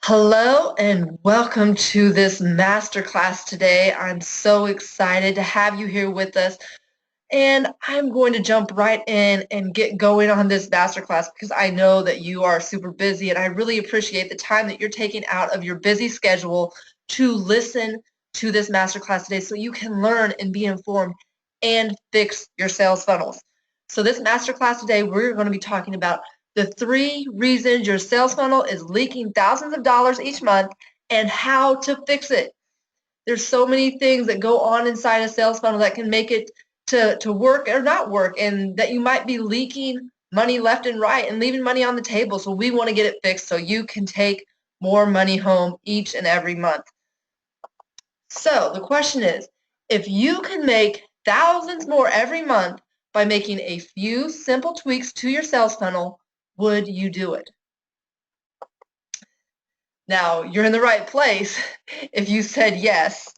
Hello and welcome to this masterclass today. I'm so excited to have you here with us, and I'm going to jump right in and get going on this masterclass because I know that you are super busy, and I really appreciate the time that you're taking out of your busy schedule to listen to this masterclass today so you can learn and be informed and fix your sales funnels. So this masterclass today, we're going to be talking about the 3 reasons your sales funnel is leaking thousands of dollars each month and how to fix it. There's so many things that go on inside a sales funnel that can make it to work or not work, and that you might be leaking money left and right and leaving money on the table. So we want to get it fixed so you can take more money home each and every month. So the question is, if you can make thousands more every month by making a few simple tweaks to your sales funnel, would you do it? Now, you're in the right place if you said yes,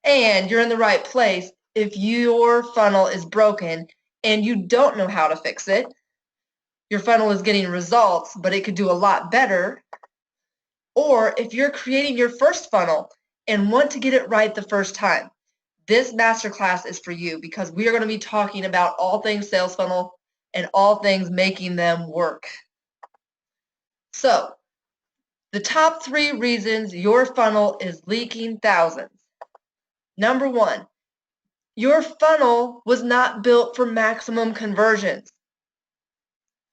and you're in the right place if your funnel is broken and you don't know how to fix it. Your funnel is getting results, but it could do a lot better. Or if you're creating your first funnel and want to get it right the first time, this masterclass is for you because we are going to be talking about all things sales funnel and all things making them work. So, the top 3 reasons your funnel is leaking thousands. Number 1, your funnel was not built for maximum conversions.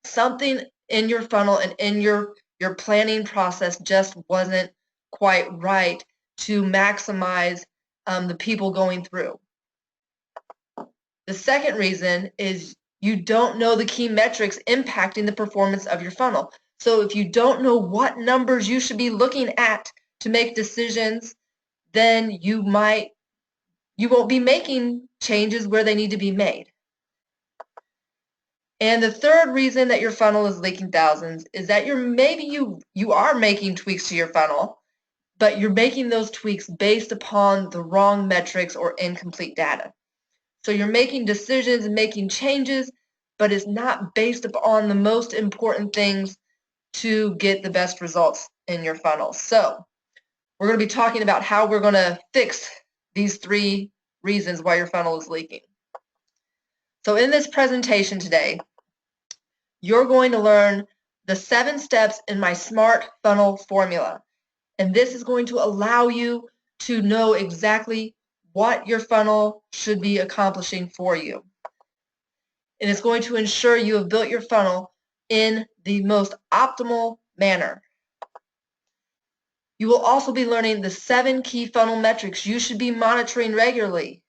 Something in your funnel and in your planning process just wasn't quite right to maximize the people going through. The second reason is you don't know the key metrics impacting the performance of your funnel. So if you don't know what numbers you should be looking at to make decisions, then you won't be making changes where they need to be made. And the third reason that your funnel is leaking thousands is that you are making tweaks to your funnel, but you're making those tweaks based upon the wrong metrics or incomplete data. So you're making decisions and making changes, but it's not based upon the most important things to get the best results in your funnel. So we're going to be talking about how we're going to fix these 3 reasons why your funnel is leaking. So in this presentation today, you're going to learn the 7 steps in my SMART funnel formula. And this is going to allow you to know exactly what your funnel should be accomplishing for you. And it's going to ensure you have built your funnel in the most optimal manner. You will also be learning the 7 key funnel metrics you should be monitoring regularly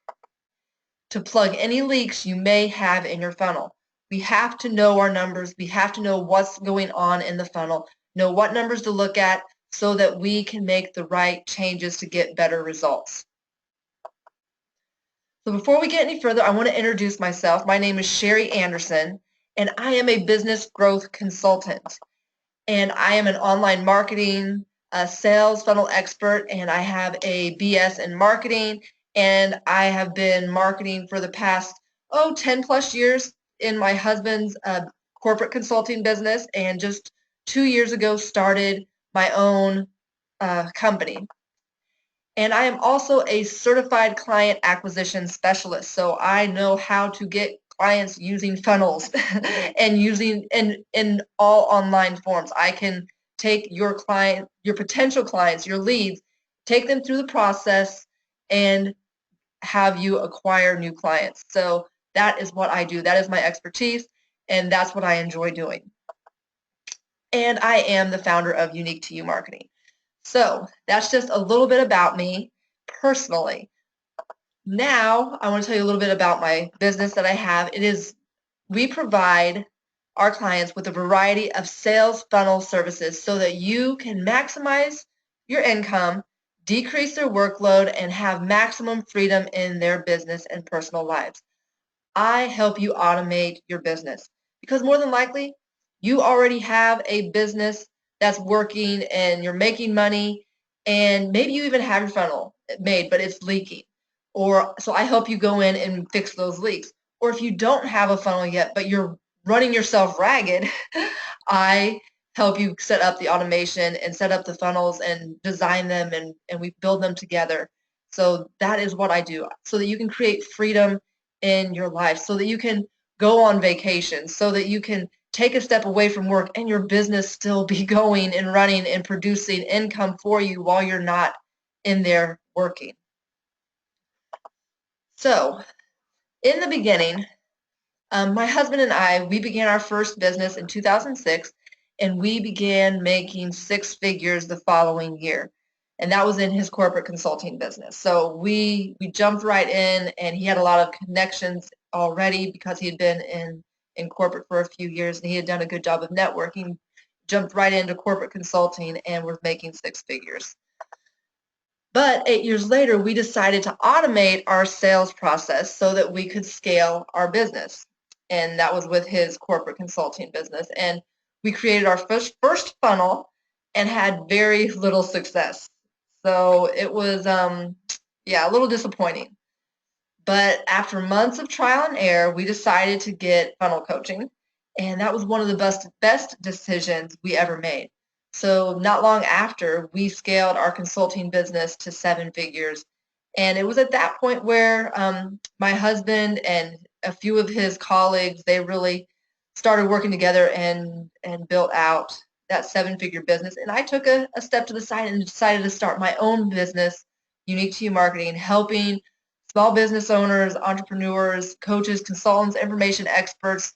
to plug any leaks you may have in your funnel. We have to know our numbers. We have to know what's going on in the funnel, know what numbers to look at so that we can make the right changes to get better results. So before we get any further, I want to introduce myself. My name is Sherry Anderson, and I am a business growth consultant. And I am an online marketing, sales funnel expert, and I have a BS in marketing, and I have been marketing for the past, 10 plus years in my husband's corporate consulting business, and just 2 years ago started my own company. And I am also a certified client acquisition specialist, so I know how to get clients using funnels and using in all online forms. I can take your client, your potential clients, your leads, take them through the process and have you acquire new clients. So that is what I do. That is my expertise, and that's what I enjoy doing. And I am the founder of Unique to You Marketing. So that's just a little bit about me personally. Now I want to tell you a little bit about my business that I have. We provide our clients with a variety of sales funnel services so that you can maximize your income, decrease their workload, and have maximum freedom in their business and personal lives. I help you automate your business because more than likely you already have a business that's working and you're making money, and maybe you even have your funnel made, but it's leaking. Or so I help you go in and fix those leaks. Or if you don't have a funnel yet, but you're running yourself ragged, I help you set up the automation and set up the funnels and design them, and we build them together. So that is what I do, so that you can create freedom in your life, so that you can go on vacation, so that you can take a step away from work and your business still be going and running and producing income for you while you're not in there working. So in the beginning, my husband and I, we began our first business in 2006, and we began making six figures the following year. And that was in his corporate consulting business. So we jumped right in, and he had a lot of connections already because he had been in corporate for a few years, and he had done a good job of networking, jumped right into corporate consulting, and was making six figures. But 8 years later, we decided to automate our sales process so that we could scale our business. And that was with his corporate consulting business. And we created our first funnel and had very little success. So it was, yeah, a little disappointing. But after months of trial and error, we decided to get funnel coaching. And that was one of the best decisions we ever made. So not long after, we scaled our consulting business to seven figures. And it was at that point where my husband and a few of his colleagues, they really started working together and built out that seven-figure business. And I took a step to the side and decided to start my own business, Unique to You Marketing, helping small business owners, entrepreneurs, coaches, consultants, information experts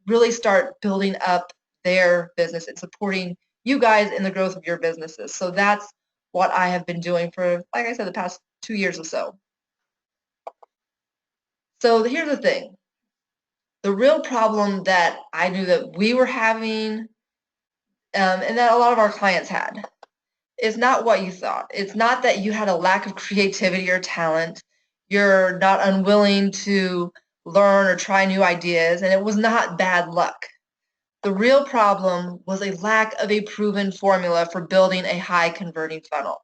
really start building up their business and supporting you guys in the growth of your businesses. So that's what I have been doing for, like I said, the past 2 years or so. So here's the thing. The real problem that I knew that we were having and that a lot of our clients had is not what you thought. It's not that you had a lack of creativity or talent. You're not unwilling to learn or try new ideas, and it was not bad luck. The real problem was a lack of a proven formula for building a high converting funnel.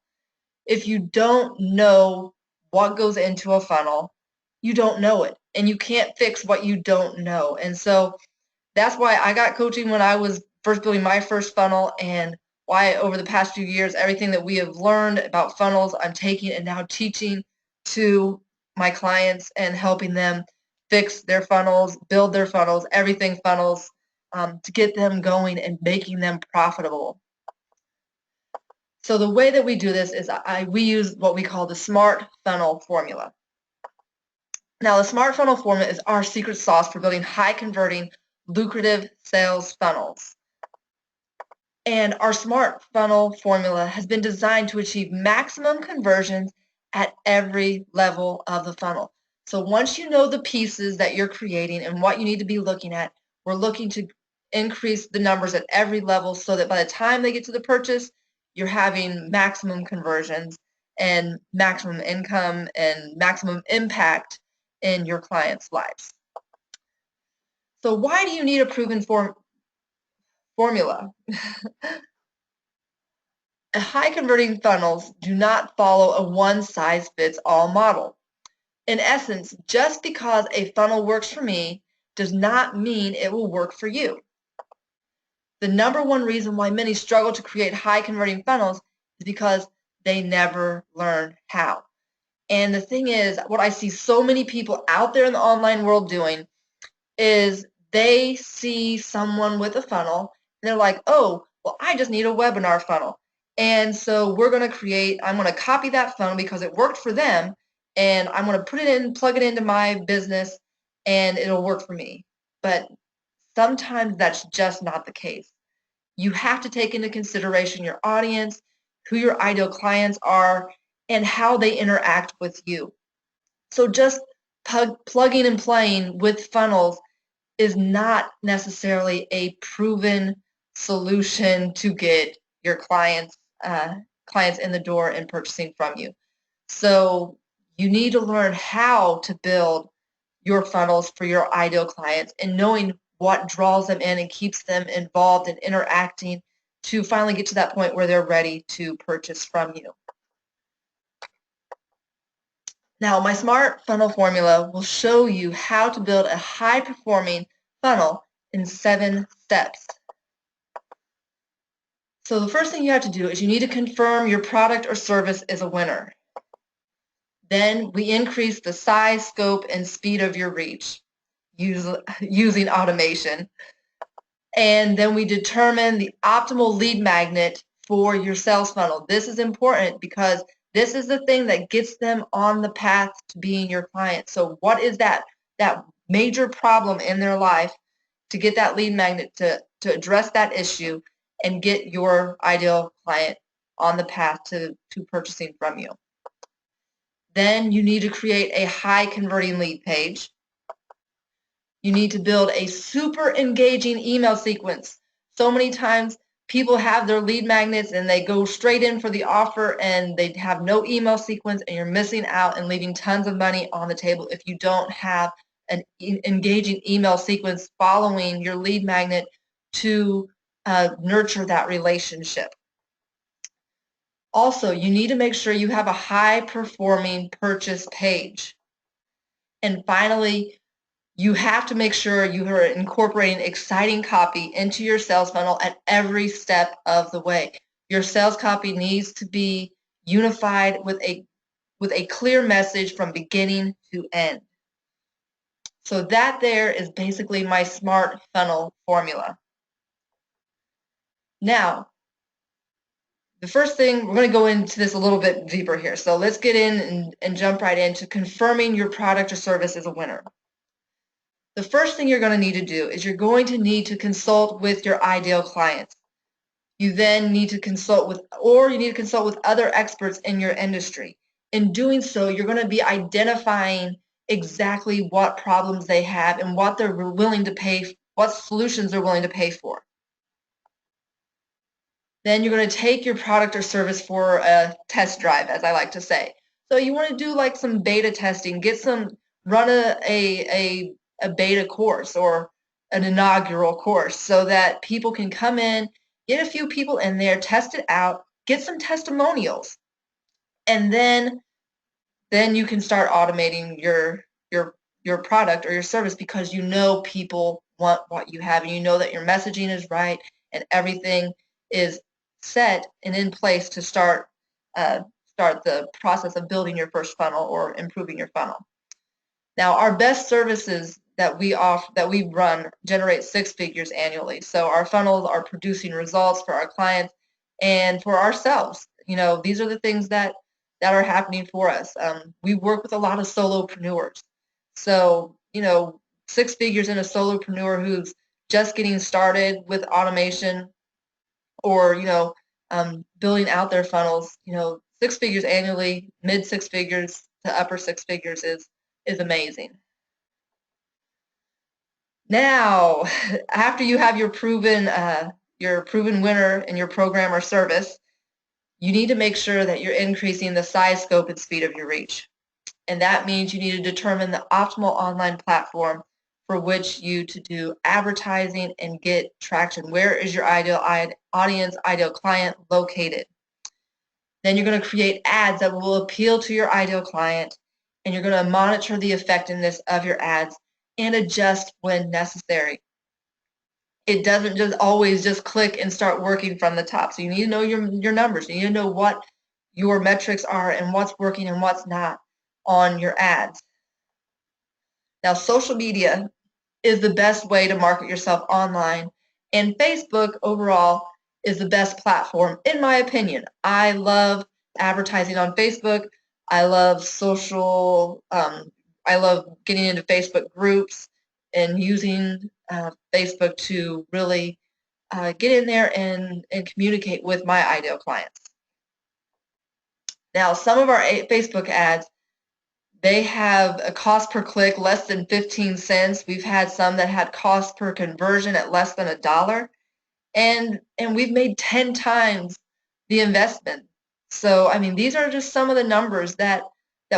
If you don't know what goes into a funnel, you don't know it, and you can't fix what you don't know. And so that's why I got coaching when I was first building my first funnel, and why over the past few years, everything that we have learned about funnels, I'm taking and now teaching to my clients and helping them fix their funnels, build their funnels, everything funnels, to get them going and making them profitable. So the way that we do this is we use what we call the SMART funnel formula. Now, the SMART funnel formula is our secret sauce for building high converting, lucrative sales funnels. And our SMART funnel formula has been designed to achieve maximum conversions at every level of the funnel. So once you know the pieces that you're creating and what you need to be looking at, we're looking to increase the numbers at every level so that by the time they get to the purchase, you're having maximum conversions and maximum income and maximum impact in your clients' lives. So why do you need a proven formula? High converting funnels do not follow a one-size-fits-all model. In essence, just because a funnel works for me does not mean it will work for you. The number one reason why many struggle to create high converting funnels is because they never learn how. And the thing is, what I see so many people out there in the online world doing is they see someone with a funnel and they're like, oh, well, I just need a webinar funnel. And so I'm going to copy that funnel because it worked for them, and I'm going to plug it into my business, and it'll work for me. But sometimes that's just not the case. You have to take into consideration your audience, who your ideal clients are, and how they interact with you. So just plugging and playing with funnels is not necessarily a proven solution to get your clients in the door and purchasing from you. So you need to learn how to build your funnels for your ideal clients and knowing what draws them in and keeps them involved and interacting to finally get to that point where they're ready to purchase from you. Now, my SMART funnel formula will show you how to build a high-performing funnel in 7 steps. So the first thing you have to do is you need to confirm your product or service is a winner. Then we increase the size, scope, and speed of your reach using automation. And then we determine the optimal lead magnet for your sales funnel. This is important because this is the thing that gets them on the path to being your client. So what is that major problem in their life to get that lead magnet to address that issue and get your ideal client on the path to purchasing from you? Then you need to create a high converting lead page. You need to build a super engaging email sequence. So many times people have their lead magnets and they go straight in for the offer and they have no email sequence, and you're missing out and leaving tons of money on the table if you don't have an engaging email sequence following your lead magnet to nurture that relationship. Also, you need to make sure you have a high performing purchase page. And finally, you have to make sure you are incorporating exciting copy into your sales funnel at every step of the way. Your sales copy needs to be unified with a clear message from beginning to end. So that there is basically my smart funnel formula. Now, the first thing, we're going to go into this a little bit deeper here. So let's get in and jump right into confirming your product or service is a winner. The first thing you're going to need to do is you're going to need to consult with your ideal clients. You then need to consult with other experts in your industry. In doing so, you're going to be identifying exactly what problems they have and what they're willing to pay, what solutions they're willing to pay for. Then you're going to take your product or service for a test drive, as I like to say. So you want to do like some beta testing, run a beta course or an inaugural course so that people can come in, get a few people in there, test it out, get some testimonials, and then you can start automating your product or your service because you know people want what you have and you know that your messaging is right and everything is set and in place to start the process of building your first funnel or improving your funnel. Now, our best services that we run generate 6 figures annually. So our funnels are producing results for our clients and for ourselves. You know, these are the things that are happening for us. We work with a lot of solopreneurs. So, you know, 6 figures in a solopreneur who's just getting started with automation or, building out their funnels, 6 figures annually, mid 6 figures to upper 6 figures is amazing. Now, after you have your proven winner in your program or service, you need to make sure that you're increasing the size, scope, and speed of your reach. And that means you need to determine the optimal online platform for which you to do advertising and get traction. Where is your ideal audience, ideal client located? Then you're going to create ads that will appeal to your ideal client, and you're going to monitor the effectiveness of your ads and adjust when necessary. It doesn't just always just click and start working from the top. So you need to know your numbers. You need to know what your metrics are and what's working and what's not on your ads. Now, social media is the best way to market yourself online, and Facebook overall is the best platform, in my opinion. I love advertising on Facebook. I love I love getting into Facebook groups and using Facebook to really get in there and communicate with my ideal clients. Now, some of our Facebook ads, they have a cost per click less than 15 cents. We've had some that had cost per conversion at less than $1. And we've made 10 times the investment. So, I mean, these are just some of the numbers that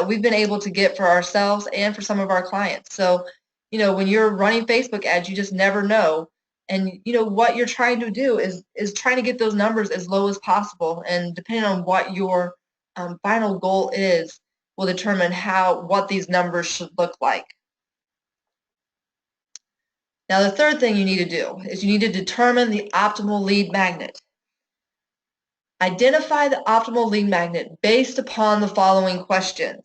we've been able to get for ourselves and for some of our clients. So, when you're running Facebook ads, you just never know. And, what you're trying to do is trying to get those numbers as low as possible. And depending on what your final goal is, will determine what these numbers should look like. Now, the third thing you need to do is you need to determine the optimal lead magnet. Identify the optimal lead magnet based upon the following questions.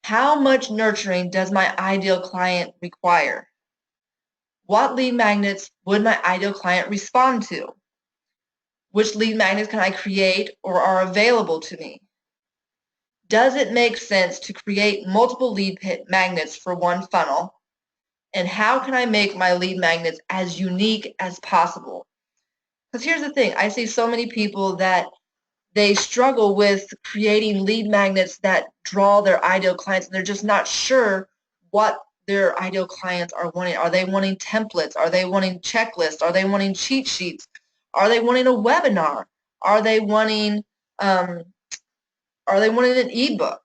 How much nurturing does my ideal client require? What lead magnets would my ideal client respond to? Which lead magnets can I create or are available to me? Does it make sense to create multiple lead magnets for one funnel? And how can I make my lead magnets as unique as possible? Because here's the thing, I see so many people that they struggle with creating lead magnets that draw their ideal clients, and they're just not sure what their ideal clients are wanting. Are they wanting templates? Are they wanting checklists? Are they wanting cheat sheets? Are they wanting a webinar? Are they wanting um, an ebook?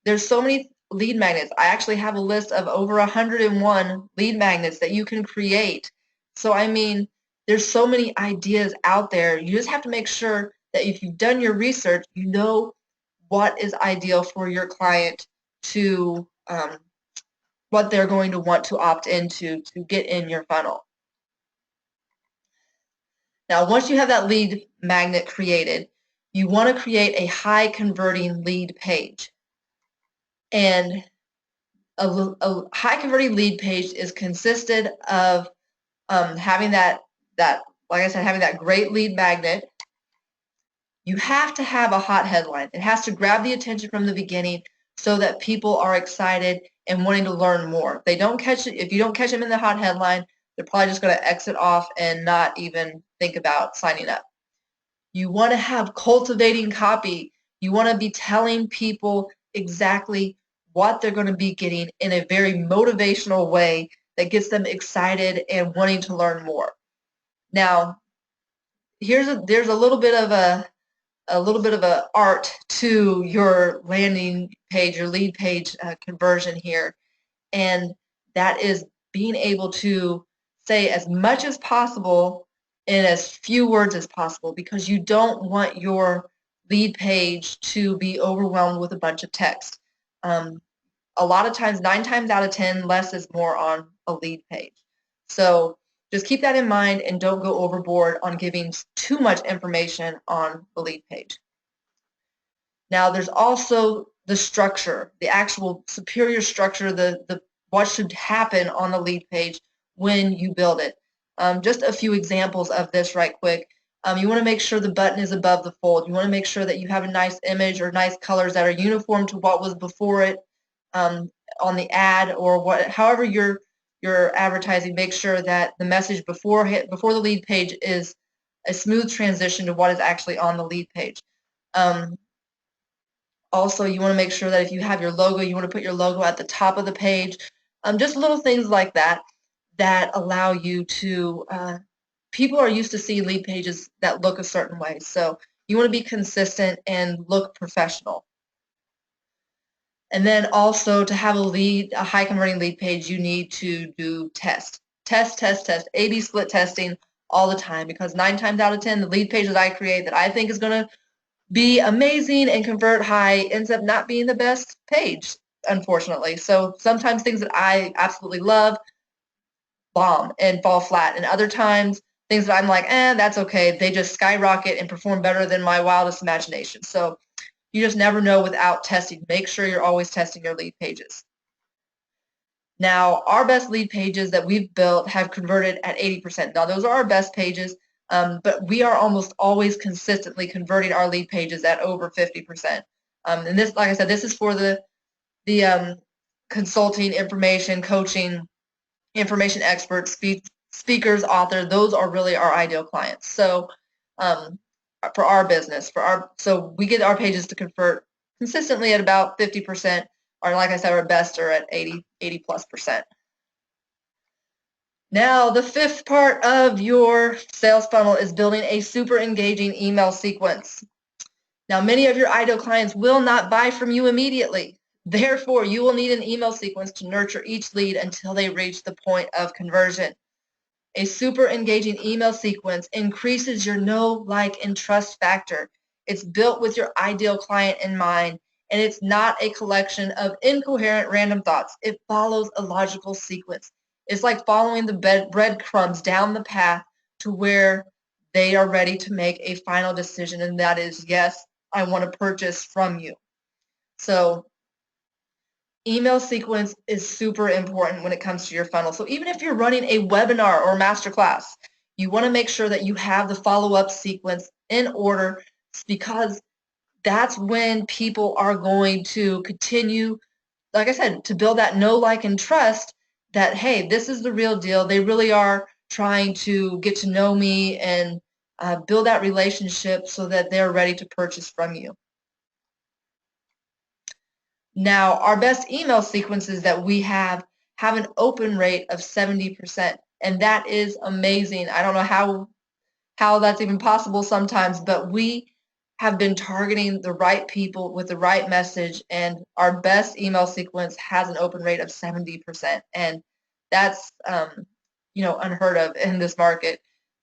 There's so many lead magnets. I actually have a list of over 101 lead magnets that you can create. So I mean, there's so many ideas out there. You just have to make sure that if you've done your research, you know what is ideal for your client to what they're going to want to opt into to get in your funnel. Now, once you have that lead magnet created, you want to create a high converting lead page. And a high converting lead page is consisted of having that, like I said, having that great lead magnet. You have to have a hot headline. It has to grab the attention from the beginning so that people are excited and wanting to learn more. If they don't catch it, if you don't catch them in the hot headline, they're probably just going to exit off and not even think about signing up. You want to have cultivating copy. You want to be telling people exactly what they're going to be getting in a very motivational way that gets them excited and wanting to learn more. Now, there's a little bit of a art to your landing page, your lead page conversion here, and that is being able to say as much as possible in as few words as possible, because you don't want your lead page to be overwhelmed with a bunch of text. A lot of times, 9 times out of 10, less is more on a lead page. So just keep that in mind and don't go overboard on giving too much information on the lead page. Now, there's also the structure, the actual superior structure, the what should happen on the lead page when you build it. Just a few examples of this right quick. You want to make sure the button is above the fold. You want to make sure that you have a nice image or nice colors that are uniform to what was before it on the ad, or however you're advertising. Make sure that the message before the lead page is a smooth transition to what is actually on the lead page. Also, you want to make sure that if you have your logo, you want to put your logo at the top of the page. Just little things like that that allow you to, people are used to seeing lead pages that look a certain way. So you want to be consistent and look professional. And then also to have a high converting lead page, you need to do test, A/B split testing all the time, because 9 times out of 10, the lead page that I create that I think is going to be amazing and convert high ends up not being the best page, unfortunately. So sometimes things that I absolutely love bomb and fall flat, and other times things that I'm like, that's okay, they just skyrocket and perform better than my wildest imagination. So you just never know without testing. Make sure you're always testing your lead pages. Now, our best lead pages that we've built have converted at 80%. Now, those are our best pages. But we are almost always consistently converting our lead pages at over 50%. And this, like I said, this is for the consulting, information, coaching, information experts, speakers, authors. Those are really our ideal clients. So for our business, so we get our pages to convert consistently at about 50%, or like I said, our best are at 80+%. Now, the fifth part of your sales funnel is building a super engaging email sequence. Now, many of your ideal clients will not buy from you immediately. Therefore, you will need an email sequence to nurture each lead until they reach the point of conversion. A super engaging email sequence increases your know, like, and trust factor. It's built with your ideal client in mind, and it's not a collection of incoherent random thoughts. It follows a logical sequence. It's like following the breadcrumbs down the path to where they are ready to make a final decision, and that is, yes, I want to purchase from you. So email sequence is super important when it comes to your funnel. So even if you're running a webinar or masterclass, you want to make sure that you have the follow-up sequence in order, because that's when people are going to continue, like I said, to build that know, like, and trust that, hey, this is the real deal. They really are trying to get to know me and build that relationship so that they're ready to purchase from you. Now, our best email sequences that we have an open rate of 70%, and that is amazing. I don't know how that's even possible sometimes, but we have been targeting the right people with the right message, and our best email sequence has an open rate of 70%, and that's unheard of in this market.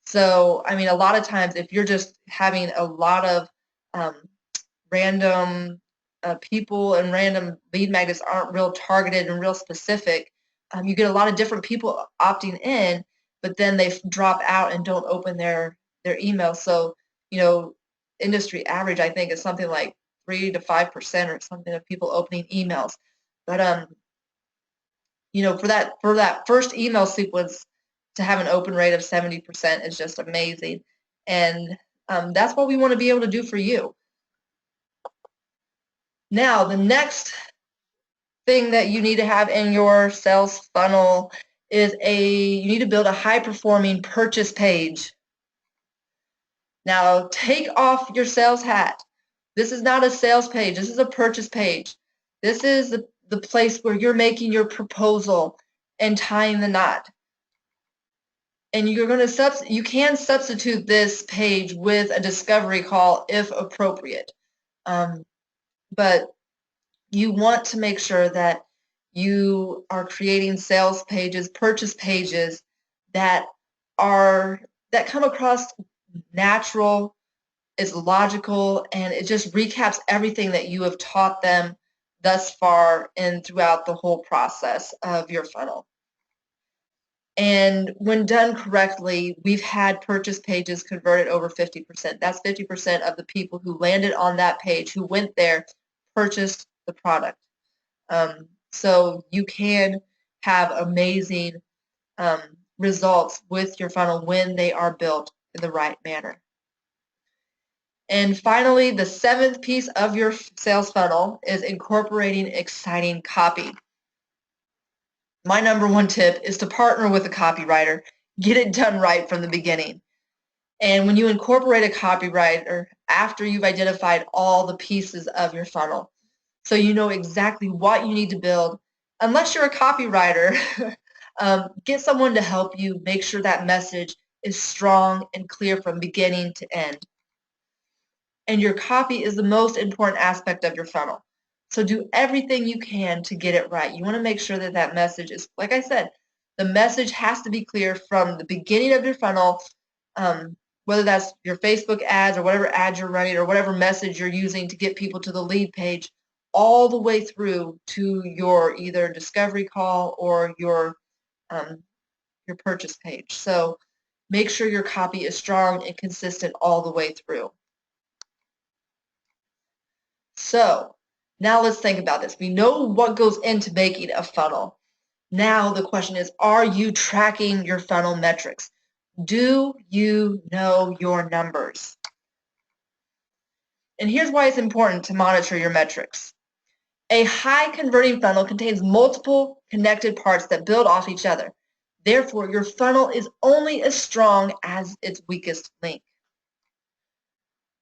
So, I mean, a lot of times if you're just having a lot of random people and random lead magnets aren't real targeted and real specific, you get a lot of different people opting in, but then they drop out and don't open their email. So, industry average, I think, is something like 3 to 5% or something of people opening emails. But for that first email sequence to have an open rate of 70% is just amazing, and that's what we want to be able to do for you. Now, the next thing that you need to have in your sales funnel is you need to build a high-performing purchase page. Now, take off your sales hat. This is not a sales page. This is a purchase page. This is the place where you're making your proposal and tying the knot. And you can substitute this page with a discovery call if appropriate. But you want to make sure that you are creating sales pages, purchase pages that come across natural, is logical, and it just recaps everything that you have taught them thus far and throughout the whole process of your funnel. And when done correctly, we've had purchase pages converted over 50%. That's 50% of the people who landed on that page, who went there, purchased the product. So you can have amazing results with your funnel when they are built in the right manner. And finally, the 7th piece of your sales funnel is incorporating exciting copy. My number one tip is to partner with a copywriter. Get it done right from the beginning. And when you incorporate a copywriter after you've identified all the pieces of your funnel, so you know exactly what you need to build, unless you're a copywriter, get someone to help you make sure that message is strong and clear from beginning to end. And your copy is the most important aspect of your funnel. So do everything you can to get it right. You want to make sure that that message is, like I said, the message has to be clear from the beginning of your funnel, whether that's your Facebook ads or whatever ads you're running or whatever message you're using to get people to the lead page, all the way through to your either discovery call or your purchase page. So make sure your copy is strong and consistent all the way through. So now let's think about this. We know what goes into making a funnel. Now the question is, are you tracking your funnel metrics? Do you know your numbers? And here's why it's important to monitor your metrics. A high converting funnel contains multiple connected parts that build off each other. Therefore, your funnel is only as strong as its weakest link.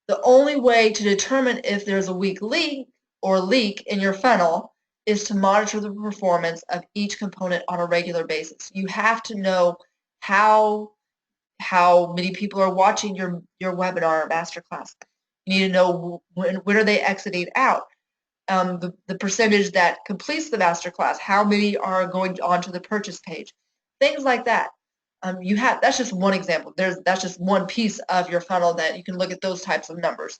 The only way to determine if there's a weak link or leak in your funnel is to monitor the performance of each component on a regular basis. You have to know how many people are watching your webinar or masterclass. You need to know when are they exiting out. The percentage that completes the masterclass, how many are going onto the purchase page, things like that. That's just one example. That's just one piece of your funnel that you can look at those types of numbers.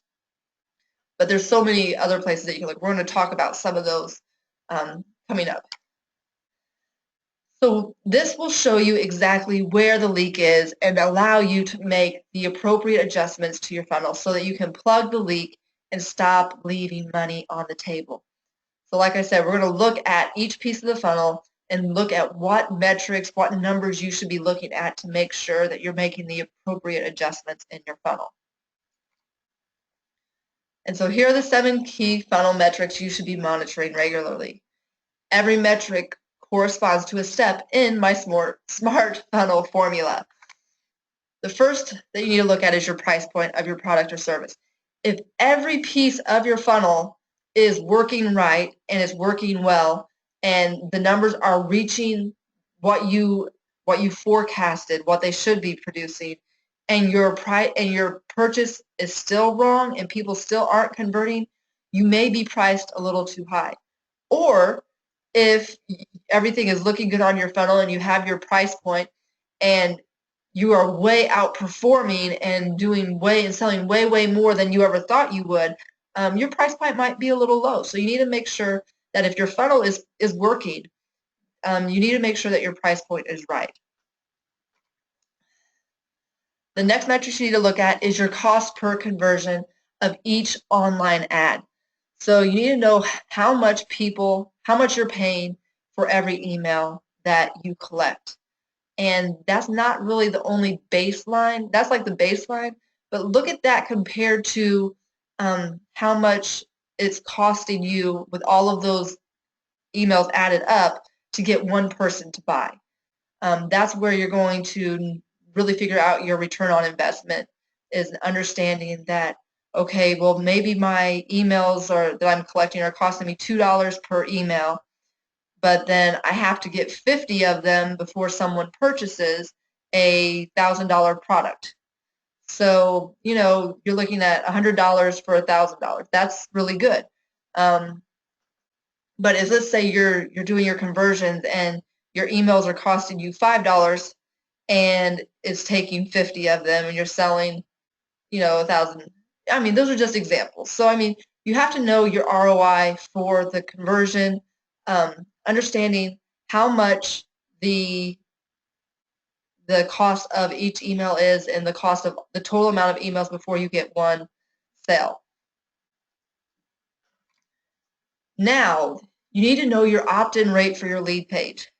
But there's so many other places that you can look. We're going to talk about some of those coming up. So this will show you exactly where the leak is and allow you to make the appropriate adjustments to your funnel so that you can plug the leak and stop leaving money on the table. So like I said, we're going to look at each piece of the funnel and look at what metrics, what numbers you should be looking at to make sure that you're making the appropriate adjustments in your funnel. And so here are the 7 key funnel metrics you should be monitoring regularly. Every metric corresponds to a step in my smart funnel formula. The first that you need to look at is your price point of your product or service. If every piece of your funnel is working right and is working well, and the numbers are reaching what you forecasted, what they should be producing, and your purchase is still wrong and people still aren't converting, you may be priced a little too high. Or if everything is looking good on your funnel and you have your price point and you are way outperforming and doing and selling way more than you ever thought you would, your price point might be a little low. So you need to make sure that if your funnel is working, you need to make sure that your price point is right. The next metric you need to look at is your cost per conversion of each online ad. So you need to know how much you're paying for every email that you collect. And that's not really the only baseline. That's like the baseline. But look at that compared to how much it's costing you with all of those emails added up to get one person to buy. That's where you're going to really figure out your return on investment, is understanding that, okay, well, maybe my emails that I'm collecting are costing me $2 per email, but then I have to get 50 of them before someone purchases a $1,000 product. So, you're looking at $100 for $1,000. That's really good. But let's say you're doing your conversions and your emails are costing you $5 and it's taking 50 of them and you're selling, 1,000. I mean, those are just examples. So, I mean, you have to know your ROI for the conversion, understanding how much the cost of each email is and the cost of the total amount of emails before you get one sale. Now, you need to know your opt-in rate for your lead page,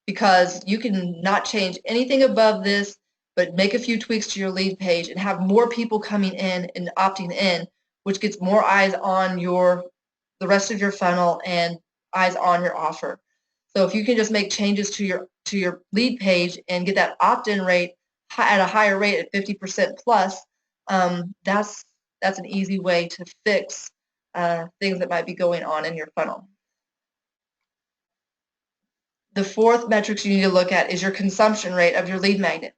because you can not change anything above this, but make a few tweaks to your lead page and have more people coming in and opting in, which gets more eyes on the rest of your funnel and eyes on your offer. So if you can just make changes to your lead page and get that opt-in rate at a higher rate at 50% plus, that's an easy way to fix things that might be going on in your funnel. The fourth metrics you need to look at is your consumption rate of your lead magnet.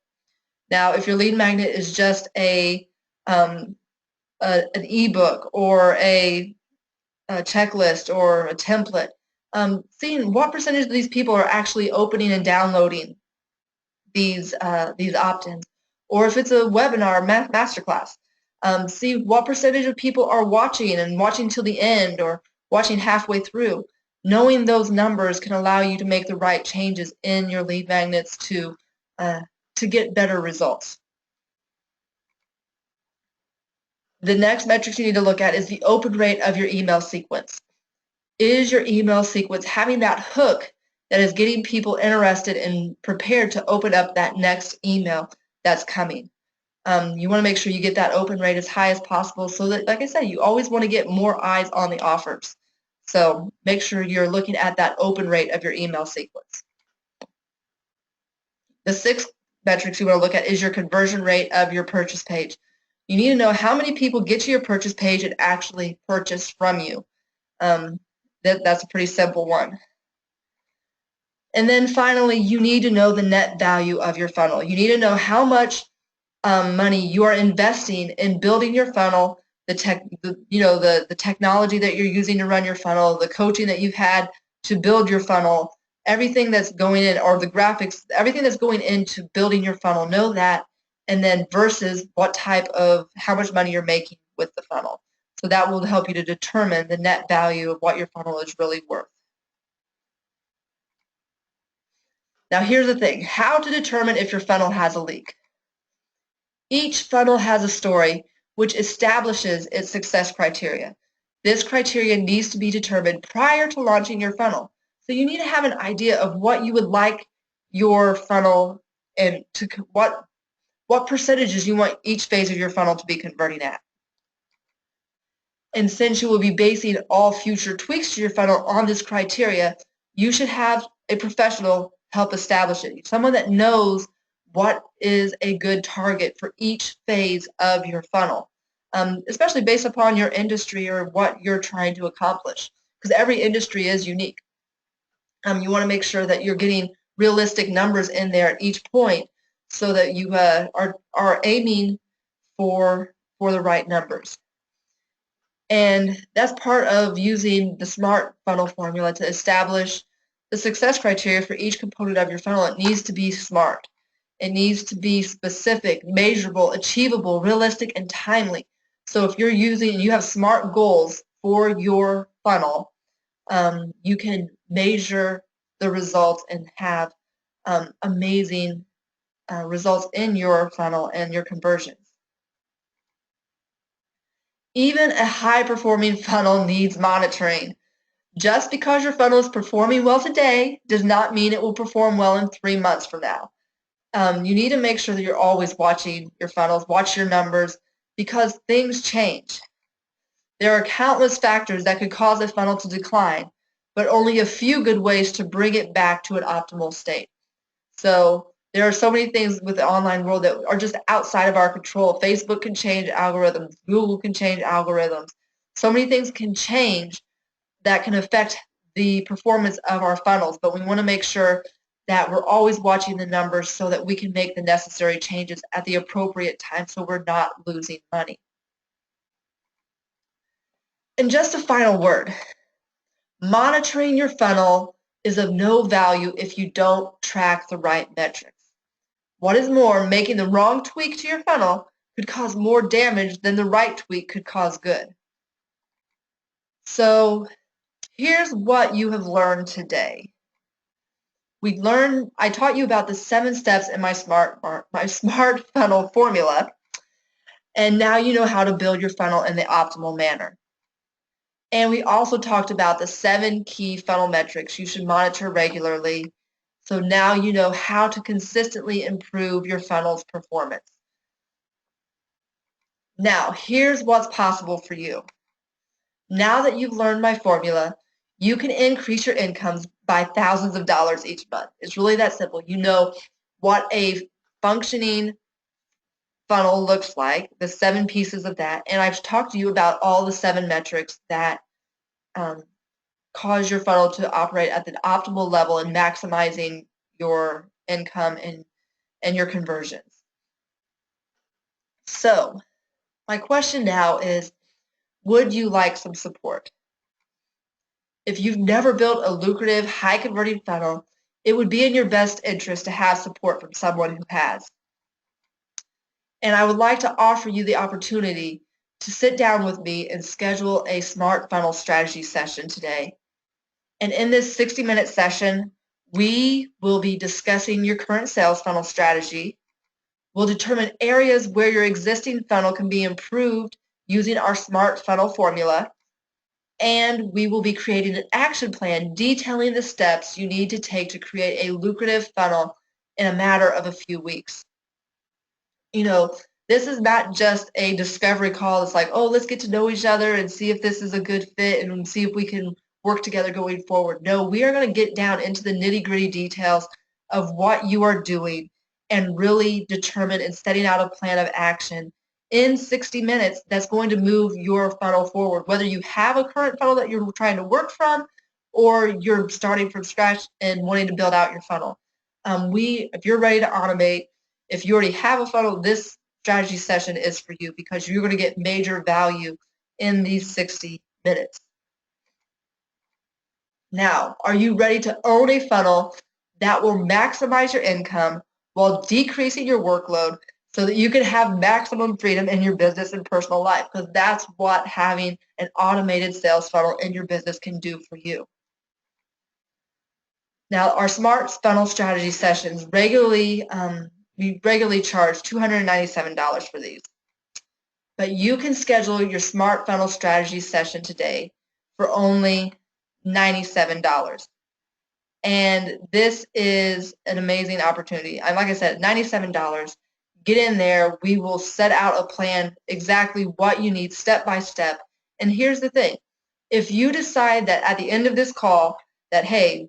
Now, if your lead magnet is just an ebook or a checklist or a template, seeing what percentage of these people are actually opening and downloading these opt-ins, or if it's a webinar masterclass, see what percentage of people are watching till the end or watching halfway through. Knowing those numbers can allow you to make the right changes in your lead magnets to get better results. The next metrics you need to look at is the open rate of your email sequence. Is your email sequence having that hook that is getting people interested and prepared to open up that next email that's coming? You want to make sure you get that open rate as high as possible so that, like I said, you always want to get more eyes on the offers. So make sure you're looking at that open rate of your email sequence. The sixth metrics you want to look at is your conversion rate of your purchase page. You need to know how many people get to your purchase page and actually purchase from you. That's a pretty simple one. And then finally, you need to know the net value of your funnel. You need to know how much money you are investing in building your funnel, the technology that you're using to run your funnel, the coaching that you've had to build your funnel, everything that's going in, or the graphics, everything that's going into building your funnel. Know that, and then versus how much money you're making with the funnel. So that will help you to determine the net value of what your funnel is really worth. Now here's the thing, how to determine if your funnel has a leak. Each funnel has a story which establishes its success criteria. This criteria needs to be determined prior to launching your funnel. So you need to have an idea of what you would like your funnel and to what percentages you want each phase of your funnel to be converting at. And since you will be basing all future tweaks to your funnel on this criteria, you should have a professional help establish it. Someone that knows what is a good target for each phase of your funnel, especially based upon your industry or what you're trying to accomplish, because every industry is unique. You want to make sure that you're getting realistic numbers in there at each point so that you are aiming for the right numbers. And that's part of using the SMART funnel formula to establish the success criteria for each component of your funnel. It needs to be SMART. It needs to be specific, measurable, achievable, realistic, and timely. So if you have SMART goals for your funnel, you can measure the results and have amazing results in your funnel and your conversions. Even a high-performing funnel needs monitoring. Just because your funnel is performing well today does not mean it will perform well in 3 months from now. You need to make sure that you're always watching your funnels, watch your numbers, because things change. There are countless factors that could cause a funnel to decline, but only a few good ways to bring it back to an optimal state. So there are so many things with the online world that are just outside of our control. Facebook can change algorithms. Google can change algorithms. So many things can change that can affect the performance of our funnels, but we want to make sure that we're always watching the numbers so that we can make the necessary changes at the appropriate time so we're not losing money. And just a final word, monitoring your funnel is of no value if you don't track the right metrics. What is more, making the wrong tweak to your funnel could cause more damage than the right tweak could cause good. So here's what you have learned today. I taught you about the 7 steps in my SMART funnel formula, and now you know how to build your funnel in the optimal manner. And we also talked about the 7 key funnel metrics you should monitor regularly. So now you know how to consistently improve your funnel's performance. Now, here's what's possible for you. Now that you've learned my formula, you can increase your incomes by thousands of dollars each month. It's really that simple. You know what a functioning funnel looks like, the 7 pieces of that, and I've talked to you about all the 7 metrics that cause your funnel to operate at the optimal level and maximizing your income and your conversions. So my question now is, would you like some support? If you've never built a lucrative, high-converting funnel, it would be in your best interest to have support from someone who has. And I would like to offer you the opportunity to sit down with me and schedule a SMART funnel strategy session today. And in this 60-minute session, we will be discussing your current sales funnel strategy. We'll determine areas where your existing funnel can be improved using our SMART funnel formula. And we will be creating an action plan detailing the steps you need to take to create a lucrative funnel in a matter of a few weeks. You know, this is not just a discovery call. It's like, oh, let's get to know each other and see if this is a good fit and see if we can work together going forward. No, we are going to get down into the nitty-gritty details of what you are doing and really determine and setting out a plan of action in 60 minutes that's going to move your funnel forward, whether you have a current funnel that you're trying to work from or you're starting from scratch and wanting to build out your funnel. If you're ready to automate, if you already have a funnel, this strategy session is for you because you're going to get major value in these 60 minutes. Now, are you ready to own a funnel that will maximize your income while decreasing your workload so that you can have maximum freedom in your business and personal life? Because that's what having an automated sales funnel in your business can do for you. Now, our Smart Funnel Strategy sessions we regularly charge $297 for these. But you can schedule your Smart Funnel Strategy session today for only $97. And this is an amazing opportunity. And like I said, $97. Get in there. We will set out a plan, exactly what you need, step by step. And here's the thing. If you decide that at the end of this call that, hey,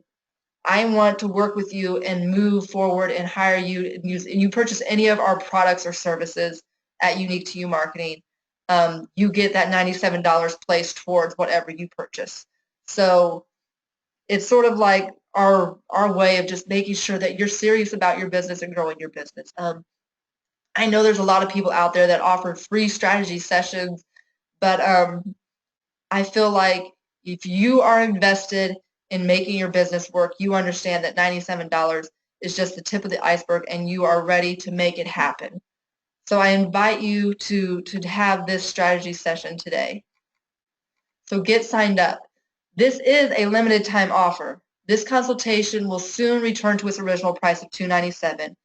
I want to work with you and move forward and hire you, and you purchase any of our products or services at Unique to You Marketing, you get that $97 placed towards whatever you purchase. So it's sort of like our way of just making sure that you're serious about your business and growing your business. I know there's a lot of people out there that offer free strategy sessions, but I feel like if you are invested in making your business work, you understand that $97 is just the tip of the iceberg and you are ready to make it happen. So I invite you to have this strategy session today. So get signed up. This is a limited time offer. This consultation will soon return to its original price of $297.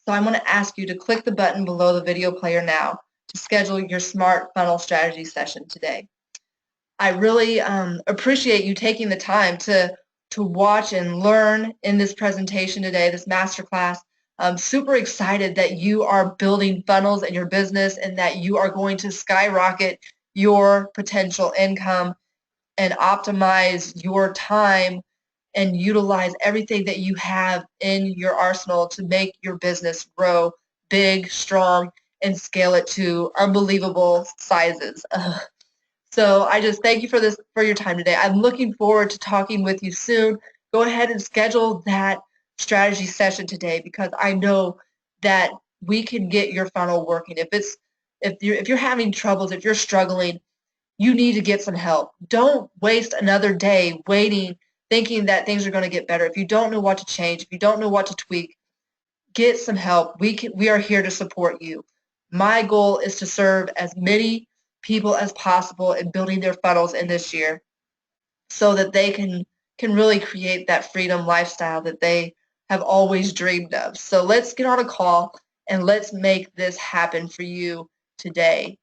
So I'm going to ask you to click the button below the video player now to schedule your Smart Funnel Strategy session today. I really appreciate you taking the time to watch and learn in this presentation today, this masterclass. I'm super excited that you are building funnels in your business and that you are going to skyrocket your potential income and optimize your time and utilize everything that you have in your arsenal to make your business grow big, strong, and scale it to unbelievable sizes. So I just thank you for your time today. I'm looking forward to talking with you soon. Go ahead and schedule that strategy session today because I know that we can get your funnel working. If you're having troubles, if you're struggling, you need to get some help. Don't waste another day waiting, thinking that things are going to get better. If you don't know what to change, if you don't know what to tweak, get some help. We are here to support you. My goal is to serve as many people as possible in building their funnels in this year so that they can really create that freedom lifestyle that they have always dreamed of. So let's get on a call and let's make this happen for you today.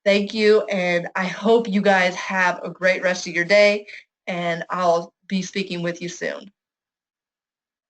Thank you, and I hope you guys have a great rest of your day, and I'll be speaking with you soon.